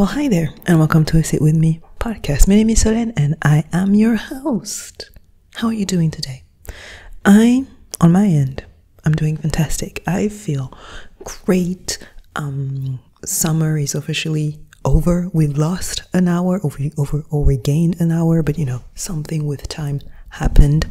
Well, hi there, and welcome to Sit With Me podcast. My name is Solène, and I am your host. How are you doing today? On my end, I'm doing fantastic. I feel great. Summer is officially over. We've lost an hour, or we gained an hour, but something with time happened.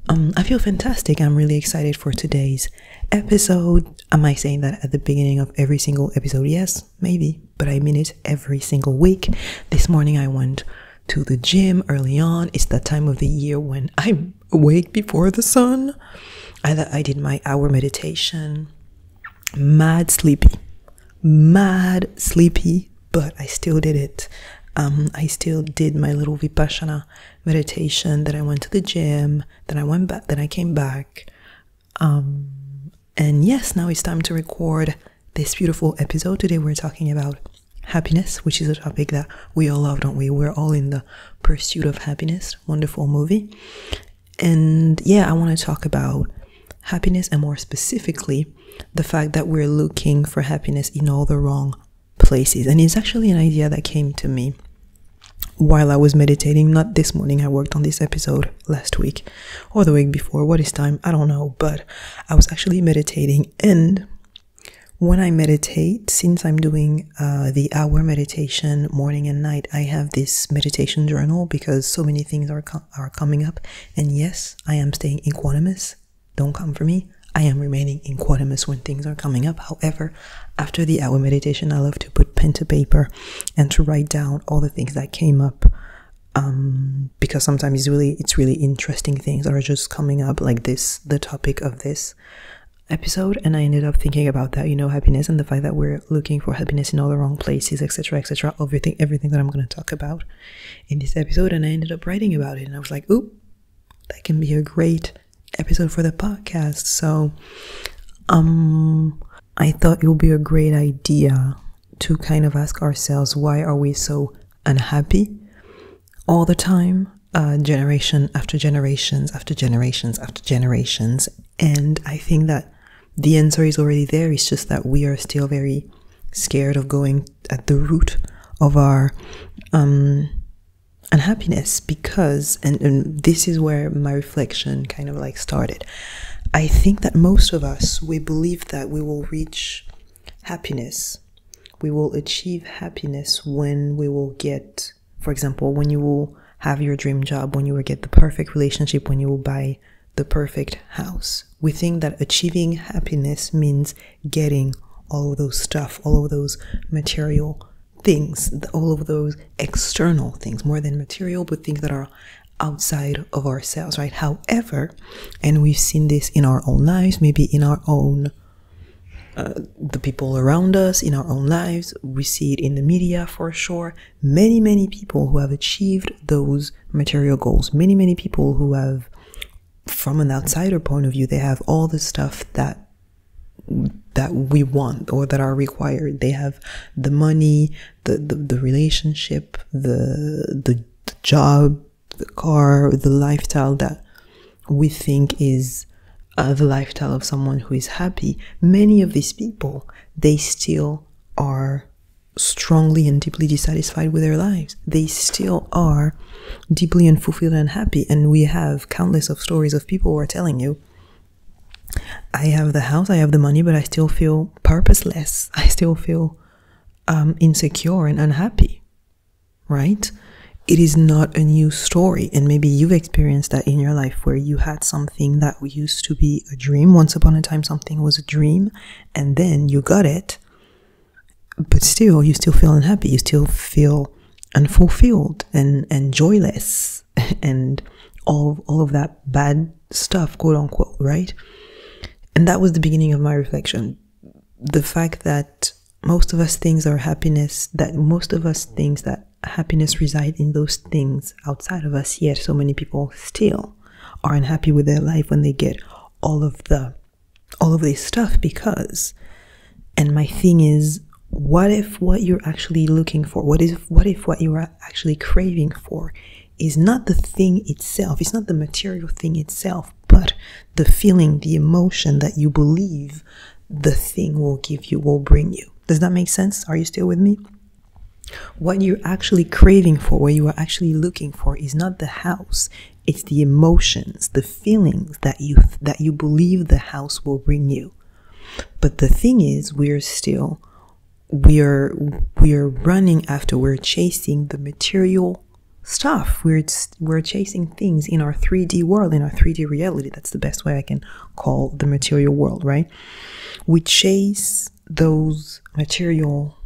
I feel fantastic. I'm really excited for today's episode. Am I saying that at the beginning of every single episode? Yes, maybe, but I mean it every single week. This morning I went to the gym early on. It's that time of the year when I'm awake before the sun. I did my hour meditation. Mad sleepy, but I still did it. I still did my little Vipassana meditation. Then I went to the gym. Then I went back. Then I came back. And yes, now it's time to record this beautiful episode. Today we're talking about happiness, which is a topic that we all love, don't we? We're all in the pursuit of happiness. Wonderful movie. And yeah, I want to talk about happiness, and more specifically, the fact that we're looking for happiness in all the wrong places. And it's actually an idea that came to me while I was meditating. Not this morning. I worked on this episode last week or the week before. What is time? I don't know, but I was actually meditating. And when I meditate, since I'm doing the hour meditation morning and night, I have this meditation journal because so many things are coming up. And yes, I am staying equanimous. Don't come for me. I am remaining equanimous when things are coming up. However, after the hour meditation, I love to put pen to paper and to write down all the things that came up, because sometimes it's really interesting things that are just coming up, like this, the topic of this episode. And I ended up thinking about that, happiness, and the fact that we're looking for happiness in all the wrong places, etc., etc. Everything that I'm going to talk about in this episode. And I ended up writing about it, and I was like, "Ooh, that can be a great episode for the podcast." So I thought it would be a great idea to kind of ask ourselves, why are we so unhappy all the time, generation after generations after generations after generations? And I think that the answer is already there. It's just that we are still very scared of going at the root of our unhappiness, because and this is where my reflection kind of like started. I think that most of us, we believe that we will reach happiness, we will achieve happiness when we will get, for example, when you will have your dream job, when you will get the perfect relationship, when you will buy the perfect house. We think that achieving happiness means getting all of those stuff, all of those material things, all of those external things, more than material, but things that are outside of ourselves, right? However, and we've seen this in our own lives, maybe in our own, the people around us, in our own lives, we see it in the media for sure. Many people who have achieved those material goals, many people who have, from an outsider point of view, they have all the stuff that we want or that are required. They have the money, the relationship, the job, the car, the lifestyle that we think is the lifestyle of someone who is happy. Many of these people, they still are strongly and deeply dissatisfied with their lives. They still are deeply unfulfilled and unhappy. And we have countless of stories of people who are telling you, I have the house, I have the money, but I still feel purposeless. I still feel insecure and unhappy, right? It is not a new story. And maybe you've experienced that in your life, where you had something that used to be a dream. Once upon a time, something was a dream, and then you got it, but still, you still feel unhappy. You still feel unfulfilled and joyless and all of that bad stuff, quote unquote, right? And that was the beginning of my reflection. The fact that most of us think that happiness resides in those things outside of us, yet so many people still are unhappy with their life when they get all of this stuff. Because, and my thing is, what if what you're actually looking for, what if what you are actually craving for is not the thing itself, it's not the material thing itself, but the feeling, the emotion that you believe the thing will give you, will bring you. Does that make sense? Are you still with me? What you're actually craving for, what you are actually looking for, is not the house. It's the emotions, the feelings that you believe the house will bring you. But the thing is, we're running after, we're chasing the material stuff. We're chasing things in our 3D world, in our 3D reality. That's the best way I can call the material world, right? We chase those material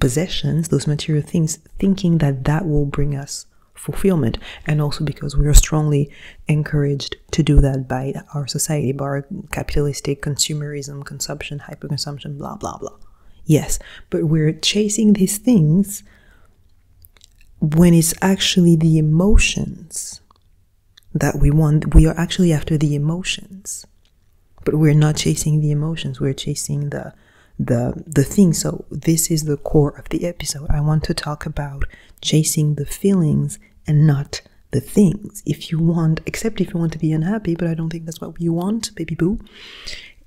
possessions, those material things, thinking that will bring us fulfillment. And also because we are strongly encouraged to do that by our society, by our capitalistic consumerism, consumption, hyperconsumption, blah, blah, blah. Yes, but we're chasing these things when it's actually the emotions that we want. We are actually after the emotions, but we're not chasing the emotions. We're chasing the thing. So this is the core of the episode. I want to talk about chasing the feelings and not the things. Except if you want to be unhappy, but I don't think that's what you want, baby boo.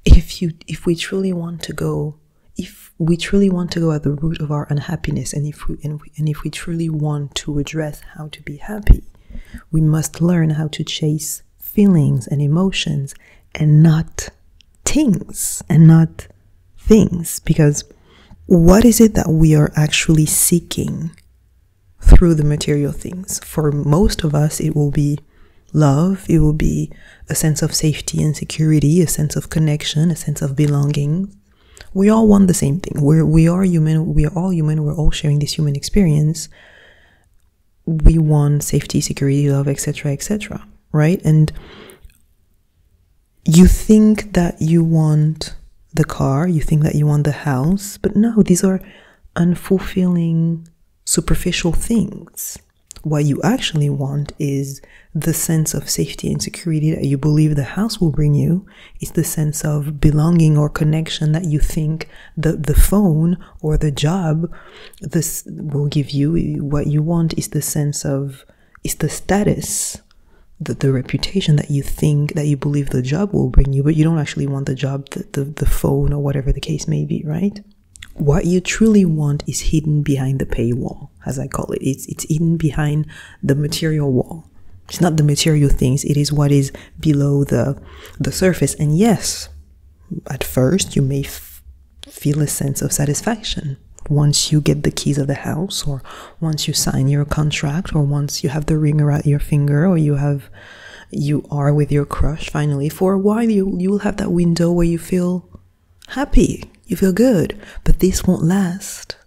If we truly want to go at the root of our unhappiness, and if we truly want to address how to be happy, we must learn how to chase feelings and emotions and not things, because what is it that we are actually seeking through the material things? For most of us, it will be love, it will be a sense of safety and security, a sense of connection, a sense of belonging. We all want the same thing. We are human, we are all human, we're all sharing this human experience. We want safety, security, love, etc., right? And you think that you want the car, you think that you want the house, but no, these are unfulfilling, superficial things. What you actually want is the sense of safety and security that you believe the house will bring you. It's the sense of belonging or connection that you think the phone or the job this will give you. What you want is the sense of, it's the status, the reputation that you think, that you believe the job will bring you, but you don't actually want the job, the phone, or whatever the case may be, right? What you truly want is hidden behind the paywall, as I call it. It's hidden behind the material wall. It's not the material things, it is what is below the surface. And yes, at first you may feel a sense of satisfaction once you get the keys of the house, or once you sign your contract, or once you have the ring around your finger, or you are with your crush finally. For a while you will have that window where you feel happy, you feel good, but this won't last,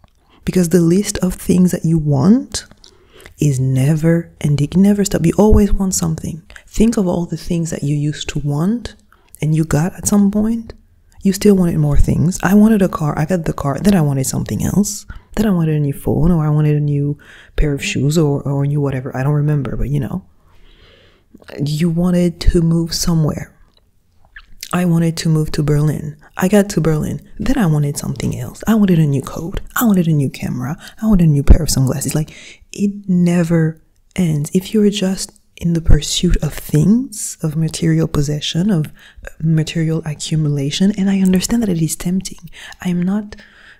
because the list of things that you want is never ending, never stop. You always want something. Think of all the things that you used to want and you got at some point. You still wanted more things. I wanted a car, I got the car, then I wanted something else. Then I wanted a new phone, or I wanted a new pair of shoes, or a new whatever. I don't remember, but you wanted to move somewhere. I wanted to move to Berlin. I got to Berlin. Then I wanted something else. I wanted a new coat. I wanted a new camera. I wanted a new pair of sunglasses. Like, it never ends. If you're just in the pursuit of things, of material possession, of material accumulation, and I understand that it is tempting. I'm not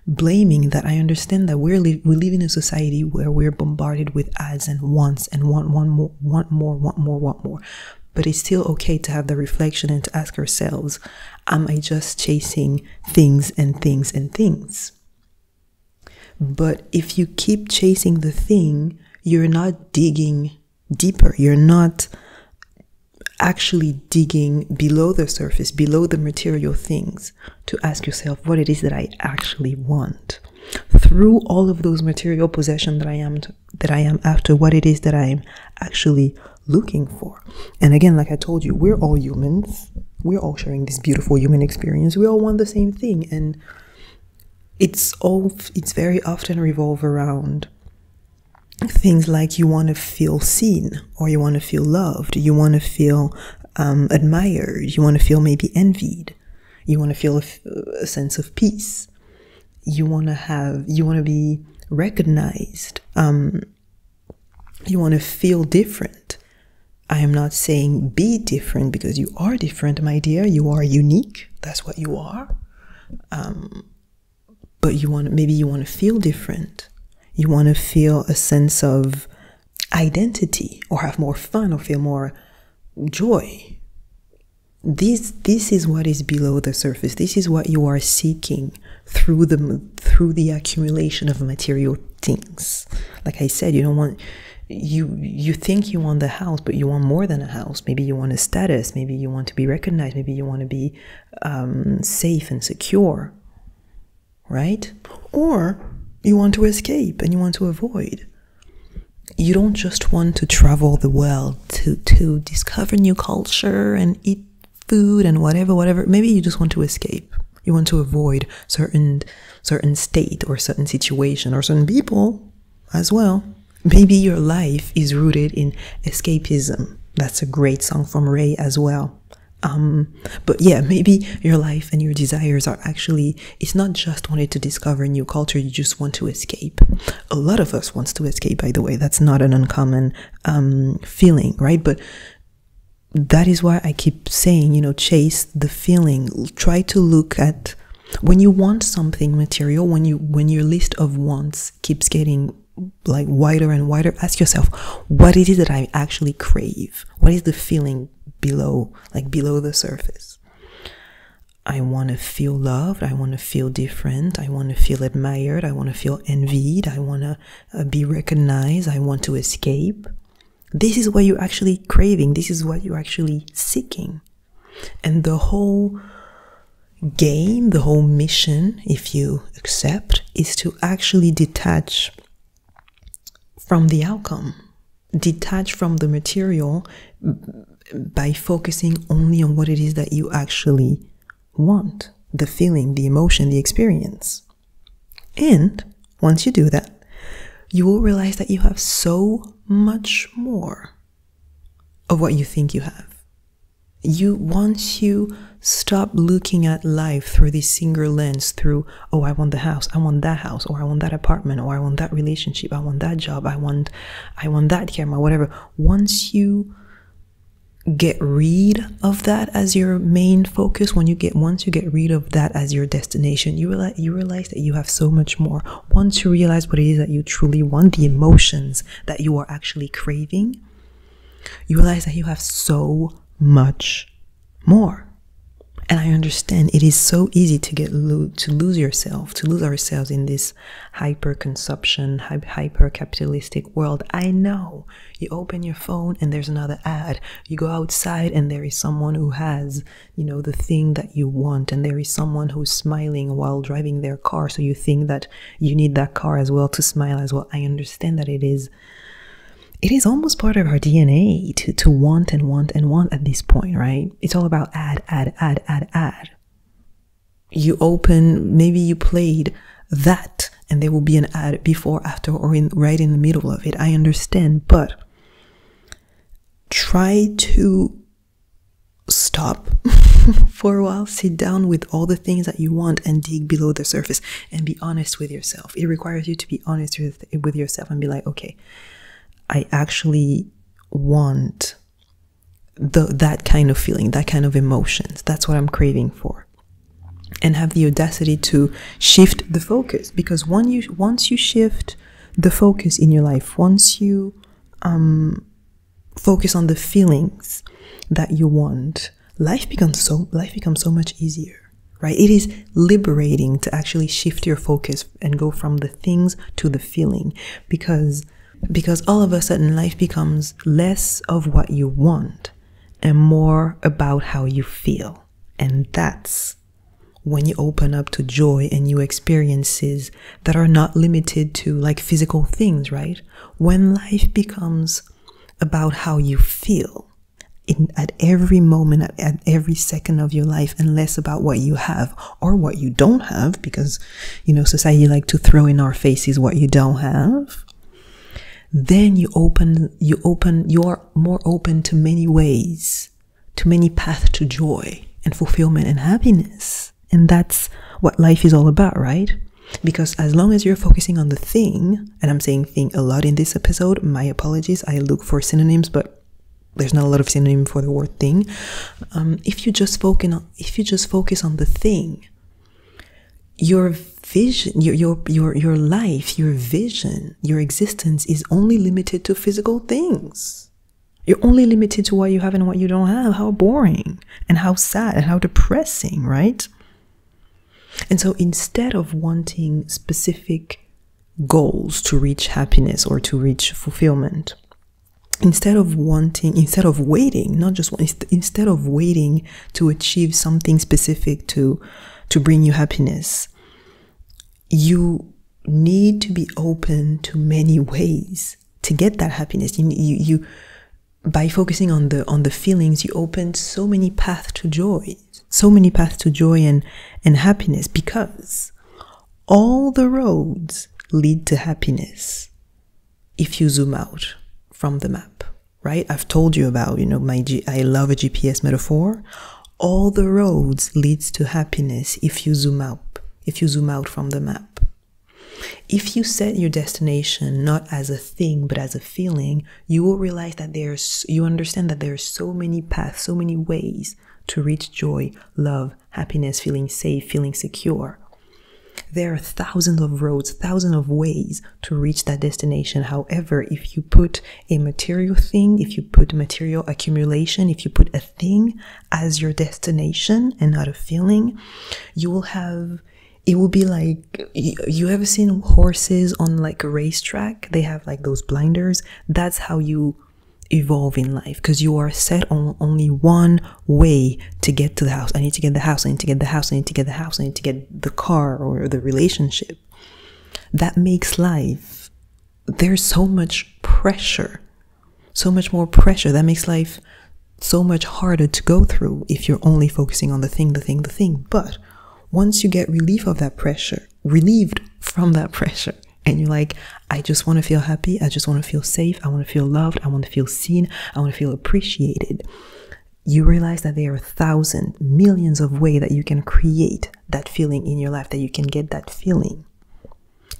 blaming that. I understand that we live in a society where we're bombarded with ads and wants, and want more. But it's still okay to have the reflection and to ask ourselves, am I just chasing things and things and things? But if you keep chasing the thing, you're not digging deeper. You're not actually digging below the surface, below the material things, to ask yourself what it is that I actually want. Through all of those material possessions that I am after, what it is that I'm actually looking for. And again, like I told you, we're all humans. We're all sharing this beautiful human experience. We all want the same thing, and it's very often revolve around things like you want to feel seen, or you want to feel loved, you want to feel admired, you want to feel maybe envied, you want to feel a sense of peace, you want to be recognized, you want to feel different. I am not saying be different, because you are different, my dear. You are unique. That's what you are. But maybe you want to feel different. You want to feel a sense of identity, or have more fun, or feel more joy. This is what is below the surface. This is what you are seeking through the accumulation of material things. Like I said, you don't want, you think you want the house, but you want more than a house. Maybe you want a status. Maybe you want to be recognized. Maybe you want to be safe and secure, right? Or you want to escape and you want to avoid. You don't just want to travel the world to discover new culture and eat food and whatever. Maybe you just want to escape. You want to avoid certain state or certain situation or certain people as well. Maybe your life is rooted in escapism. That's a great song from Ray as well. But yeah, maybe your life and your desires are actually, it's not just wanting to discover new culture, you just want to escape. A lot of us wants to escape, by the way. That's not an uncommon feeling, right? But that is why I keep saying, chase the feeling. Try to look at, when you want something material, when your list of wants keeps getting like wider and wider, ask yourself, what is it that I actually crave? What is the feeling below the surface? I want to feel loved. I want to feel different. I want to feel admired. I want to feel envied. I want to be recognized. I want to escape. This is what you're actually craving. This is what you're actually seeking. And the whole game, the whole mission, if you accept, is to actually detach from the outcome, detach from the material by focusing only on what it is that you actually want, the feeling, the emotion, the experience. And once you do that, you will realize that you have so much more of what you think you have. Once you stop looking at life through this single lens, through, oh, I want the house, I want that house, or I want that apartment, or I want that relationship, I want that job, I want that camera, whatever. Once you get rid of that as your main focus, once you get rid of that as your destination, you realize that you have so much more. Once you realize what it is that you truly want, the emotions that you are actually craving, you realize that you have so much more. And I understand it is so easy to lose yourself, to lose ourselves in this hyper-consumption, hyper-capitalistic world. I know. You open your phone and there's another ad. You go outside and there is someone who has, the thing that you want, and there is someone who's smiling while driving their car, so you think that you need that car as well to smile as well. I understand that it is almost part of our DNA to want and want and want at this point, right? It's all about ad. You open, maybe you played that, and there will be an ad before, after, or right in the middle of it. I understand, but try to stop for a while, sit down with all the things that you want and dig below the surface and be honest with yourself. It requires you to be honest with yourself and be like, okay, I actually want that kind of feeling, that kind of emotions. That's what I'm craving for. And have the audacity to shift the focus. Because once you shift the focus in your life, once you focus on the feelings that you want, life becomes so much easier, right? It is liberating to actually shift your focus and go from the things to the feeling, because all of a sudden life becomes less of what you want and more about how you feel. And that's when you open up to joy and new experiences that are not limited to like physical things, right? When life becomes about how you feel at every moment, at every second of your life, and less about what you have or what you don't have, because, society like to throw in our faces what you don't have. Then you are more open to many ways, to many paths to joy and fulfillment and happiness. And that's what life is all about, right? Because as long as you're focusing on the thing, and I'm saying thing a lot in this episode, my apologies, I look for synonyms, but there's not a lot of synonym for the word thing. If you just focus on the thing, your vision, your life, your vision, your existence is only limited to physical things. You're only limited to what you have and what you don't have. How boring and how sad and how depressing, right? And so instead of wanting specific goals to reach happiness or to reach fulfillment, instead of waiting to achieve something specific to bring you happiness, you need to be open to many ways to get that happiness. You by focusing on the feelings, you open so many paths to joy and happiness, because all the roads lead to happiness if you zoom out from the map, right? I've told you about, I love a GPS metaphor. All the roads leads to happiness if you zoom out from the map. If you set your destination not as a thing but as a feeling, you will realize that you understand that there are so many paths, so many ways to reach joy, love, happiness, feeling safe, feeling secure. There are thousands of roads, thousands of ways to reach that destination. However, if you put a material thing, if you put material accumulation, if you put a thing as your destination and not a feeling, it will be like, you ever seen horses on like a racetrack? They have like those blinders. That's how you evolve in life, because you are set on only one way to get to the house. I need to get the house, I need to get the house, I need to get the house, I need to get the car or the relationship. That makes life, there's so much pressure, so much more pressure. That makes life so much harder to go through if you're only focusing on the thing. But once you get relieved from that pressure, and you're like, I just want to feel happy, I just want to feel safe, I want to feel loved, I want to feel seen, I want to feel appreciated, you realize that there are thousands, millions of ways that you can create that feeling in your life, that you can get that feeling.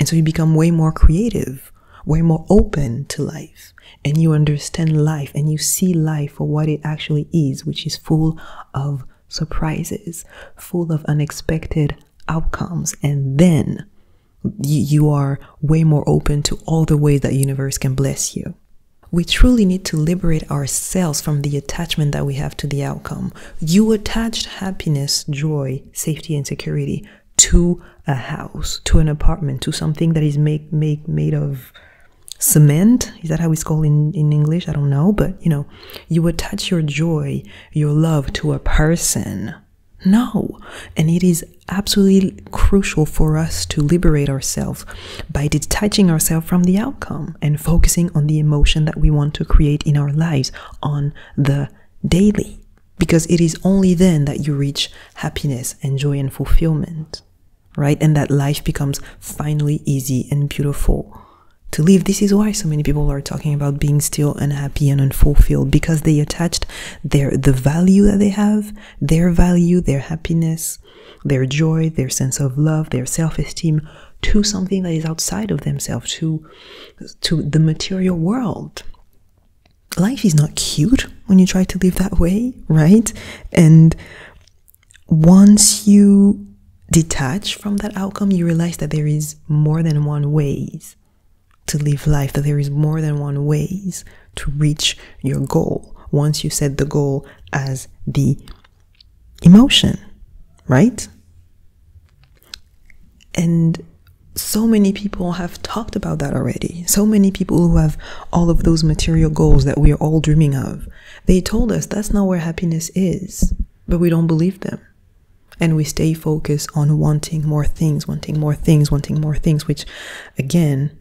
And so you become way more creative, way more open to life, and you understand life, and you see life for what it actually is, which is full of surprises, full of unexpected outcomes. And then you are way more open to all the ways that the universe can bless you. We truly need to liberate ourselves from the attachment that we have to the outcome. You attached happiness, joy, safety, and security to a house, to an apartment, to something that is made of cement. Is that how it's called in English? I don't know. But, you attach your joy, your love to a person. No. And it is absolutely crucial for us to liberate ourselves by detaching ourselves from the outcome and focusing on the emotion that we want to create in our lives on the daily. Because it is only then that you reach happiness and joy and fulfillment, right? And that life becomes finally easy and beautiful to live. This is why so many people are talking about being still unhappy and unfulfilled, because they attached the value that they have, their value, their happiness, their joy, their sense of love, their self-esteem, to something that is outside of themselves, to the material world. Life is not cute when you try to live that way, right? And once you detach from that outcome, you realize that there is more than one ways to live life, that there is more than one ways to reach your goal. Once you set the goal as the emotion, right? And so many people have talked about that already. So many people who have all of those material goals that we are all dreaming of, they told us that's not where happiness is, but we don't believe them. And we stay focused on wanting more things, which, again,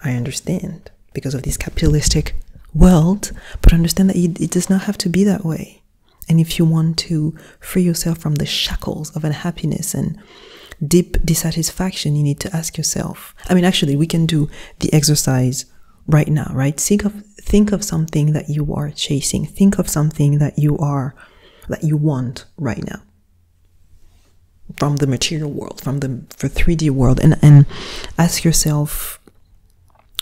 I understand because of this capitalistic world, but understand that it does not have to be that way. And if you want to free yourself from the shackles of unhappiness and deep dissatisfaction, you need to ask yourself. Actually, we can do the exercise right now, right? Think of something that you are chasing. Think of something that you want right now, from the material world, for 3D world, and ask yourself,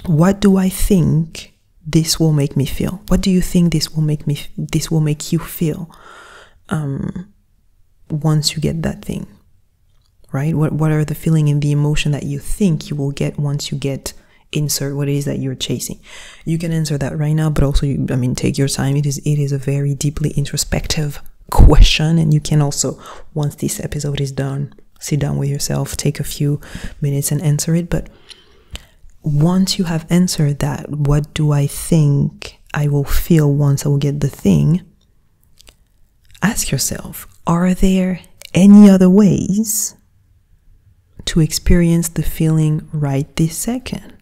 what do I think this will make me feel? What do you think this will make you feel once you get that thing, right? What are the feeling and the emotion that you think you will get once you insert what it is that you're chasing? You can answer that right now, but also, take your time. It is a very deeply introspective question, and you can also, once this episode is done, sit down with yourself, take a few minutes and answer it. But once you have answered that, what do I think I will feel once I will get the thing? Ask yourself, are there any other ways to experience the feeling right this second?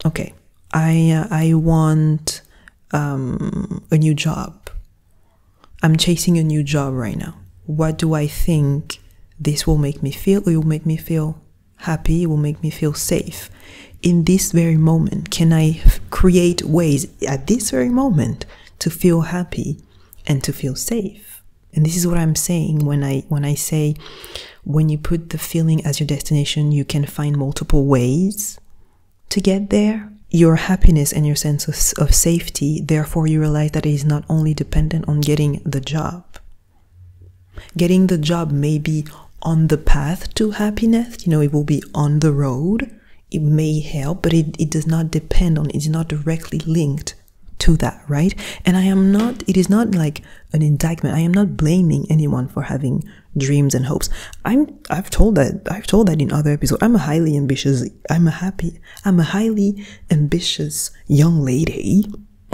Okay, I want a new job. I'm chasing a new job right now. What do I think this will make me feel? It will make me feel happy. It will make me feel safe. In this very moment, can I create ways at this very moment to feel happy and to feel safe? And this is what I'm saying when I say, when you put the feeling as your destination, you can find multiple ways to get there. Your happiness and your sense of safety, therefore you realize that it is not only dependent on getting the job. Getting the job may be on the path to happiness, it will be on the road. It may help, but it does not depend on, it's not directly linked to that, right? And it is not like an indictment. I am not blaming anyone for having dreams and hopes. I've told that in other episodes. I'm a highly ambitious young lady.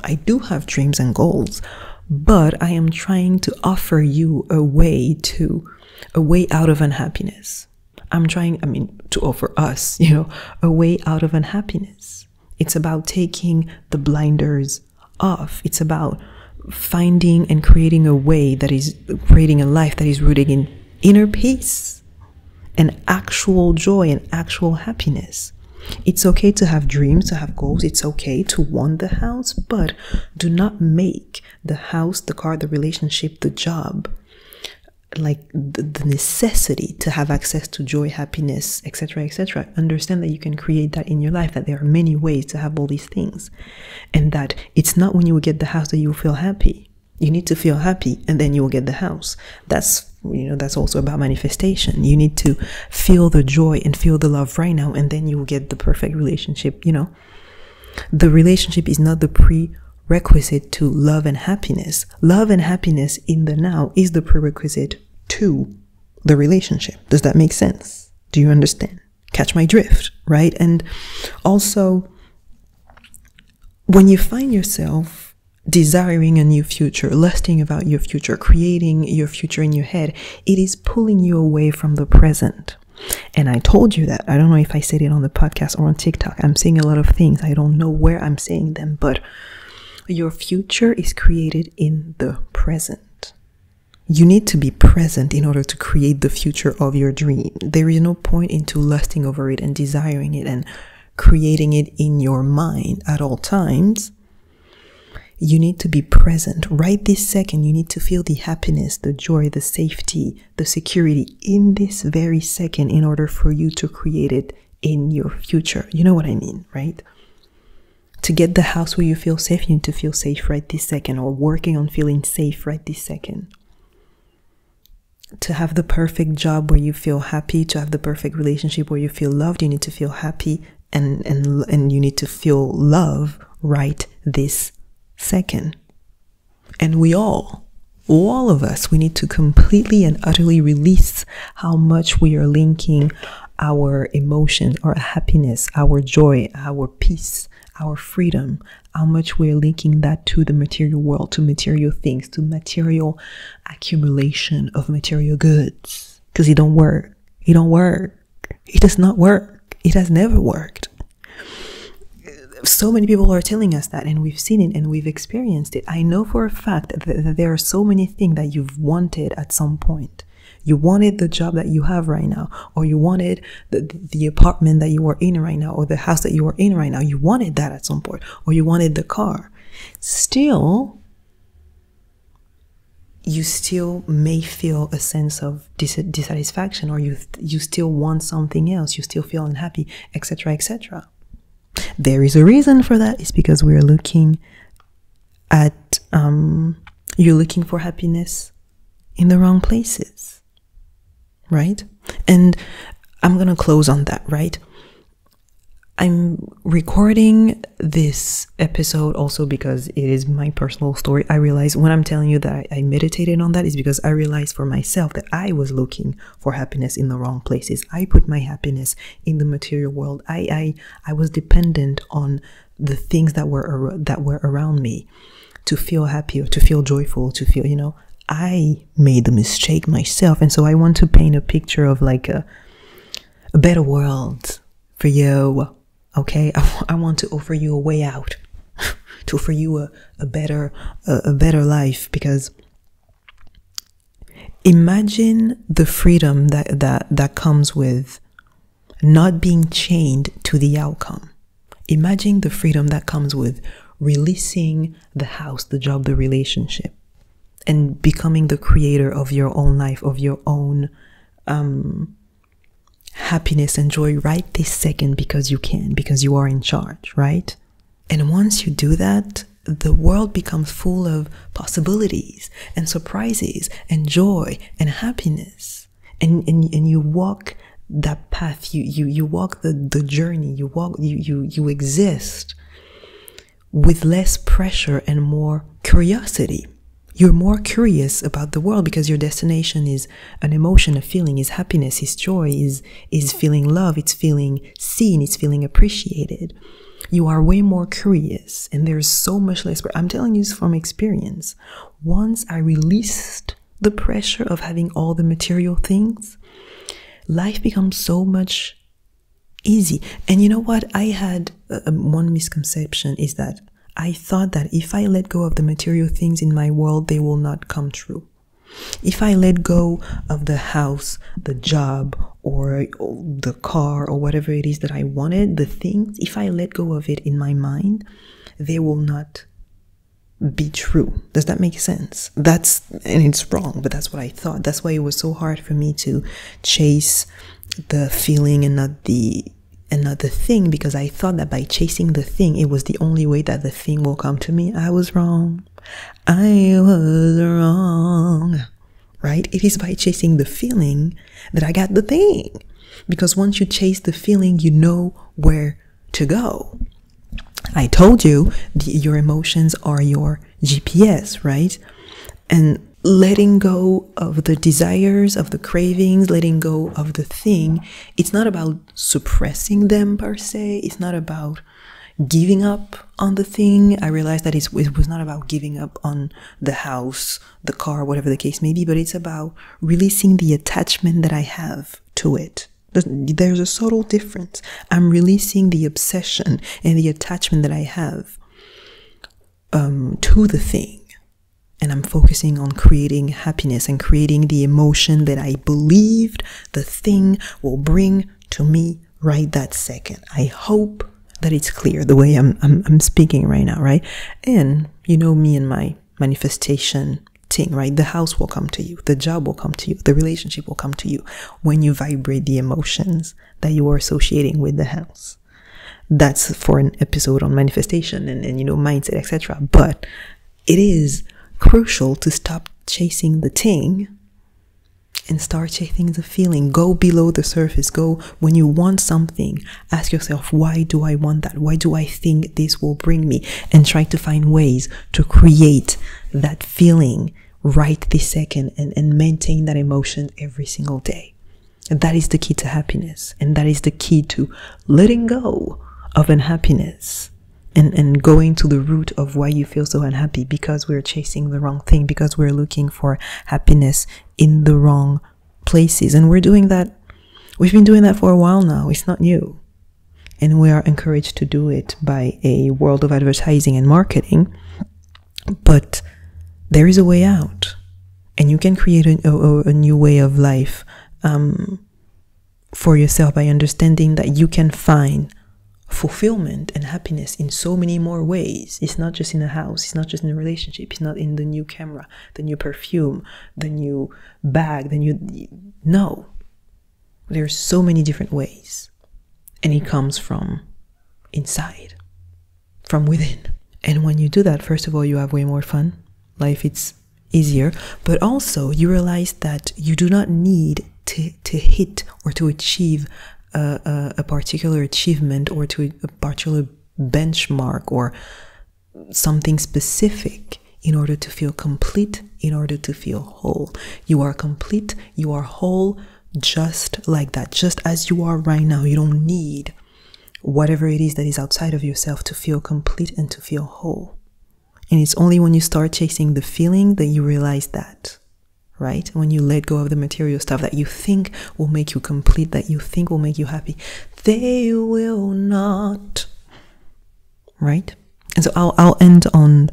I do have dreams and goals, but I am trying to offer you a way out of unhappiness. I'm trying, to offer us, a way out of unhappiness. It's about taking the blinders off. It's about finding and creating a way that is creating a life that is rooted in inner peace and actual joy and actual happiness. It's okay to have dreams, to have goals. It's okay to want the house, but do not make the house, the car, the relationship, the job, like the necessity to have access to joy, happiness, etc., etc. Understand that you can create that in your life, that there are many ways to have all these things, and that it's not when you will get the house that you will feel happy. You need to feel happy and then you will get the house. That's also about manifestation. You need to feel the joy and feel the love right now, and then you will get the perfect relationship. The relationship is not the prerequisite to love and happiness. Love and happiness in the now is the prerequisite to the relationship. Does that make sense? Do you understand? Catch my drift, right? And also, when you find yourself desiring a new future, lusting about your future, creating your future in your head, it is pulling you away from the present. And I told you that. I don't know if I said it on the podcast or on TikTok. I'm saying a lot of things. I don't know where I'm saying them, but your future is created in the present. You need to be present in order to create the future of your dream. There is no point into lusting over it and desiring it and creating it in your mind at all times. You need to be present right this second. You need to feel the happiness, the joy, the safety, the security in this very second in order for you to create it in your future. You know what I mean, right? To get the house where you feel safe, you need to feel safe right this second, or working on feeling safe right this second. To have the perfect job where you feel happy, to have the perfect relationship where you feel loved, you need to feel happy and you need to feel love right this second. And all of us, we need to completely and utterly release how much we are linking our emotion, our happiness, our joy, our peace, our freedom, how much we're linking that to the material world, to material things, to material accumulation of material goods. Because it don't work. It don't work. It does not work. It has never worked. So many people are telling us that, and we've seen it and we've experienced it. I know for a fact that there are so many things that you've wanted at some point. You wanted the job that you have right now, or you wanted the apartment that you are in right now, or the house that you are in right now. You wanted that at some point, or you wanted the car. Still, you still may feel a sense of dissatisfaction, or you still want something else. You still feel unhappy, etc., etc. There is a reason for that. It's because we're looking at, you're looking for happiness in the wrong places. right? And I'm gonna close on that, right? I'm recording this episode also because it is my personal story. I realized when I'm telling you that I meditated on that is because I realized for myself that I was looking for happiness in the wrong places. I put my happiness in the material world. I was dependent on the things that were around me to feel happy or to feel joyful, to feel, you know. I made the mistake myself, and so I want to paint a picture of like a better world for you. Okay, I want to offer you a way out, to offer you a better life, because imagine the freedom that comes with not being chained to the outcome. Imagine the freedom that comes with releasing the house, the job, the relationship, and becoming the creator of your own life, of your own happiness and joy right this second, because you can, because you are in charge, right? And once you do that, the world becomes full of possibilities and surprises and joy and happiness. And you walk that path, you walk the journey, you exist with less pressure and more curiosity. You're more curious about the world because your destination is an emotion, a feeling, is happiness, is joy, is feeling love, it's feeling seen, it's feeling appreciated. You are way more curious, and there's so much less. I'm telling you this from experience. Once I released the pressure of having all the material things, life becomes so much easy. And you know what? I had one misconception is that I thought that if I let go of the material things in my world, they will not come true. If I let go of the house, the job, or the car, or whatever it is that I wanted, the things, if I let go of it in my mind, they will not be true. Does that make sense? And it's wrong, but that's what I thought. That's why it was so hard for me to chase the feeling and not the thing, because I thought that by chasing the thing, it was the only way that the thing will come to me. I was wrong. Right? It is by chasing the feeling that I got the thing. Because once you chase the feeling, you know where to go. I told you your emotions are your GPS, right? And letting go of the desires, of the cravings, letting go of the thing, it's not about suppressing them per se. It's not about giving up on the thing. I realized that it was not about giving up on the house, the car, whatever the case may be, but it's about releasing the attachment that I have to it. There's a subtle difference. I'm releasing the obsession and the attachment that I have to the thing. And I'm focusing on creating happiness and creating the emotion that I believed the thing will bring to me right that second. I hope that it's clear the way I'm speaking right now, right? And you know me and my manifestation thing, right? The house will come to you, the job will come to you, the relationship will come to you when you vibrate the emotions that you are associating with the house. That's for an episode on manifestation and you know, mindset, etc. But it is crucial to stop chasing the thing and start chasing the feeling. Go below the surface. Go, when you want something, ask yourself, why do I want that? Why do I think this will bring me? And try to find ways to create that feeling right this second and maintain that emotion every single day. And that is the key to happiness. And that is the key to letting go of unhappiness. And going to the root of why you feel so unhappy, because we're chasing the wrong thing, because we're looking for happiness in the wrong places. And we're doing that. We've been doing that for a while now. It's not new. And we are encouraged to do it by a world of advertising and marketing. But there is a way out. And you can create a new way of life for yourself by understanding that you can find fulfillment and happiness in so many more ways. It's not just in a house, it's not just in a relationship, it's not in the new camera, the new perfume, the new bag, no. There's so many different ways. And it comes from inside, from within. And when you do that, first of all, you have way more fun. Life, it's easier. But also, you realize that you do not need to hit or to achieve a particular achievement, or to a particular benchmark or something specific, in order to feel complete, in order to feel whole. You are complete, you are whole, just like that, just as you are right now. You don't need whatever it is that is outside of yourself to feel complete and to feel whole. And it's only when you start chasing the feeling that you realize that, right? When you let go of the material stuff that you think will make you complete, that you think will make you happy, they will not, right? And so I'll end on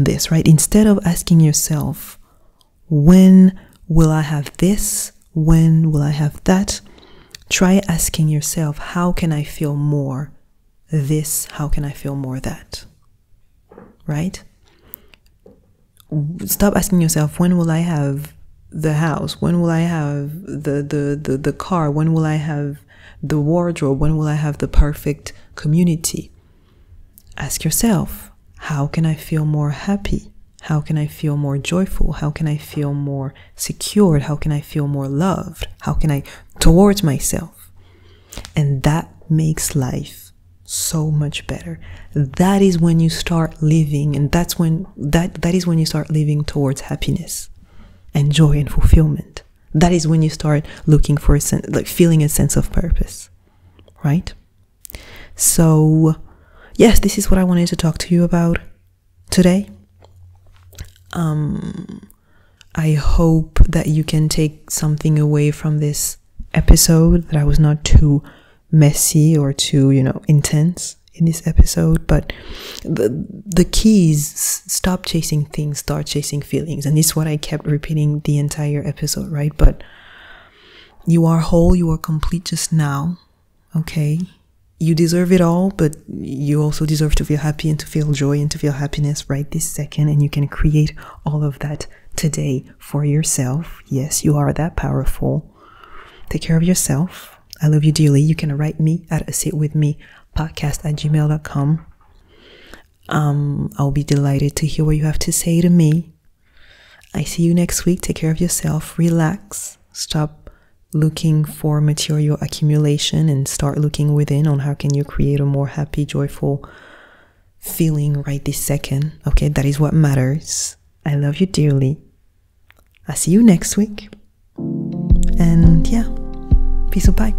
this, right? Instead of asking yourself, when will I have this? When will I have that? Try asking yourself, how can I feel more this? How can I feel more that? Right? Stop asking yourself, when will I have the house? When will I have the car? When will I have the wardrobe? When will I have the perfect community? Ask yourself, how can I feel more happy? How can I feel more joyful? How can I feel more secured? How can I feel more loved? How can I towards myself? And that makes life so much better. That is when you start living, and that is when you start living towards happiness and joy and fulfillment. That is when you start looking for feeling a sense of purpose, right? So yes, this is what I wanted to talk to you about today. I hope that you can take something away from this episode, that I was not too messy or too, intense in this episode. But the key is stop chasing things, start chasing feelings. And this is what I kept repeating the entire episode, right? But you are whole, you are complete just now, okay? You deserve it all, but you also deserve to feel happy and to feel joy and to feel happiness right this second. And you can create all of that today for yourself. Yes, you are that powerful. Take care of yourself. I love you dearly. You can write me at aseatwithmepodcast@gmail.com. I'll be delighted to hear what you have to say to me. I see you next week. Take care of yourself. Relax. Stop looking for material accumulation and start looking within on how can you create a more happy, joyful feeling right this second. Okay, that is what matters. I love you dearly. I'll see you next week. And yeah, peace and bye.